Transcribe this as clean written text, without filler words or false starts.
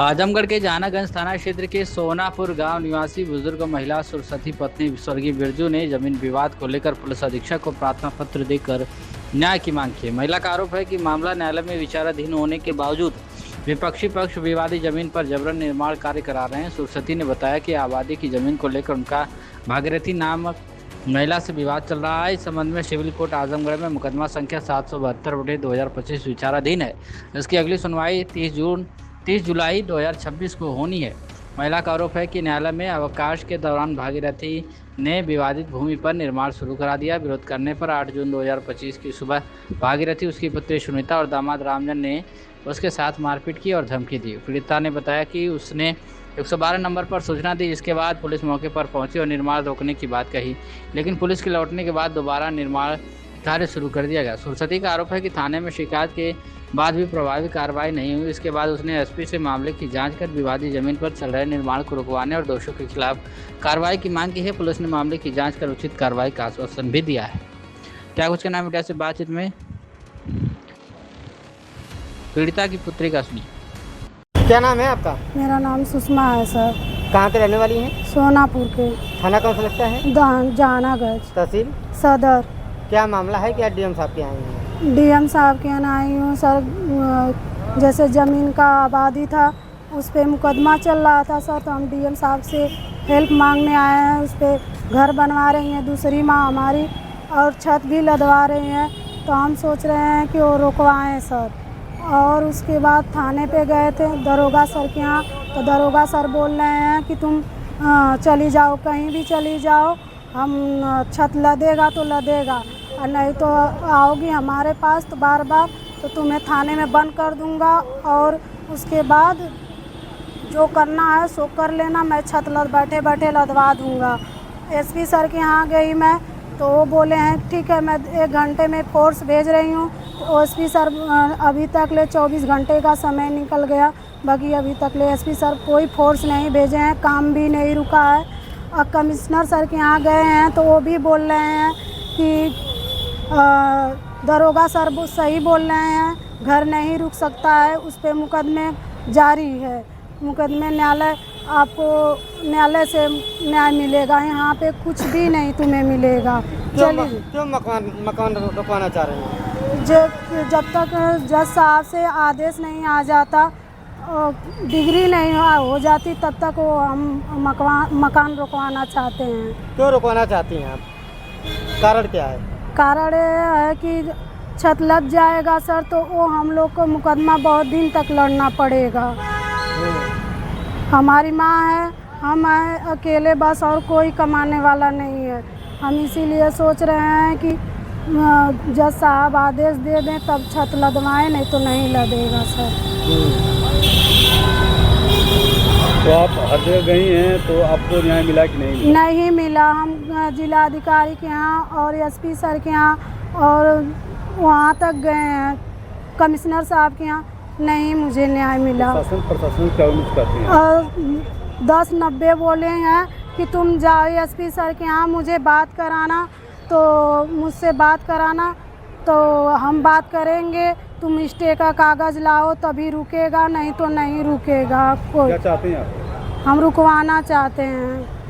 आजमगढ़ के जहानागंज थाना क्षेत्र के सोनापुर गांव निवासी बुजुर्ग महिला सरस्वती पत्नी स्वर्गीय बिरजू ने जमीन विवाद को लेकर पुलिस अधीक्षक को प्रार्थना पत्र देकर न्याय की मांग की। महिला का आरोप है कि मामला न्यायालय में विचाराधीन होने के बावजूद विपक्षी पक्ष विवादी जमीन पर जबरन निर्माण कार्य करा रहे हैं। सरस्वती ने बताया कि आबादी की जमीन को लेकर उनका भागीरथी नामक महिला से विवाद चल रहा है। इस संबंध में सिविल कोर्ट आजमगढ़ में मुकदमा संख्या 772/2025 विचाराधीन है। इसकी अगली सुनवाई 30 जुलाई 2026 को होनी है। महिला का आरोप है कि न्यायालय में अवकाश के दौरान भागीरथी ने विवादित भूमि पर निर्माण शुरू करा दिया। विरोध करने पर 8 जून 2025 की सुबह भागीरथी, उसकी पुत्री सुनीता और दामाद रामजन ने उसके साथ मारपीट की और धमकी दी। पीड़िता ने बताया कि उसने 112 नंबर पर सूचना दी, जिसके बाद पुलिस मौके पर पहुंची और निर्माण रोकने की बात कही, लेकिन पुलिस के लौटने के बाद दोबारा निर्माण कार्य शुरू कर दिया गया। सरस्वती का आरोप है कि थाने में शिकायत के बाद भी प्रभावी कार्रवाई नहीं हुई। इसके बाद उसने एसपी से मामले की जांच कर विवादी जमीन पर चल रहे निर्माण को रुकवाने और दोषियों के खिलाफ कार्रवाई की मांग की है। पुलिस ने मामले की जांच कर उचित कार्रवाई का आश्वासन भी दिया है। क्या कुछ कहना है मीडिया से बातचीत में पीड़िता की पुत्री का सुनिए। क्या नाम है आपका? मेरा नाम सुषमा है सर। कहाँ के रहने वाली हैं? सोनापुर के। थाना कौन सा लगता है? जहानागंज तहसील सदर। क्या मामला है? क्या डीएम साहब के आए हैं? डीएम साहब के यहाँ आई हूँ सर। जैसे ज़मीन का आबादी था उस पर मुकदमा चल रहा था सर, तो हम डीएम साहब से हेल्प मांगने आए हैं। उस पर घर बनवा रही हैं दूसरी माँ हमारी, और छत भी लदवा रही हैं, तो हम सोच रहे हैं कि वो रुकवाएँ सर। और उसके बाद थाने पे गए थे दरोगा सर के यहाँ, तो दरोगा सर बोल रहे हैं कि तुम चली जाओ, कहीं भी चली जाओ, हम छत लदेगा तो लदेगा, और नहीं तो आओगी हमारे पास तो बार बार तो तुम्हें थाने में बंद कर दूंगा, और उसके बाद जो करना है सो कर लेना, मैं छत बैठे बैठे लदवा दूंगा। एसपी सर के यहाँ गई मैं, तो वो बोले हैं ठीक है, मैं 1 घंटे में फोर्स भेज रही हूँ। तो एसपी सर अभी तक ले 24 घंटे का समय निकल गया, बाकी अभी तक ले एसपी सर कोई फोर्स नहीं भेजे हैं, काम भी नहीं रुका है। और कमिश्नर सर के यहाँ गए हैं तो वो भी बोल रहे हैं कि दरोगा सर सही बोल रहे हैं, घर नहीं रुक सकता है, उस पर मुकदमे जारी है। मुकदमे न्यायालय, आपको न्यायालय से न्याय मिलेगा, यहाँ पे कुछ भी नहीं तुम्हें मिलेगा। क्यों मकान रुकवाना चाह रहे हैं? जब तक जज साहब से आदेश नहीं आ जाता, डिग्री नहीं हो जाती, तब तक वो हम मकान रुकवाना चाहते हैं। क्यों रुकवाना चाहती हैं आप? कारण क्या है? कारण है कि छत लग जाएगा सर, तो वो हम लोग को मुकदमा बहुत दिन तक लड़ना पड़ेगा। हमारी माँ है, हम हैं अकेले बस, और कोई कमाने वाला नहीं है। हम इसीलिए सोच रहे हैं कि जज साहब आदेश दे दें तब छत लदवाएं, नहीं तो नहीं लदेगा सर। तो आप हर जगह गई हैं, तो आपको न्याय मिला कि नहीं मिला? नहीं मिला। हम जिला अधिकारी के यहाँ और एसपी सर के यहाँ और वहाँ तक गए हैं, कमिश्नर साहब के यहाँ, नहीं मुझे न्याय मिला। प्रशासन क्या उम्मीद करते हैं? और 10-90 बोले हैं कि तुम जाओ एसपी सर के यहाँ, मुझे बात कराना, तो मुझसे बात कराना, तो हम बात करेंगे, तुम स्टे का कागज़ लाओ तभी रुकेगा, नहीं तो नहीं रुकेगा कोई। क्या चाहते हैं आप? हम रुकवाना चाहते हैं।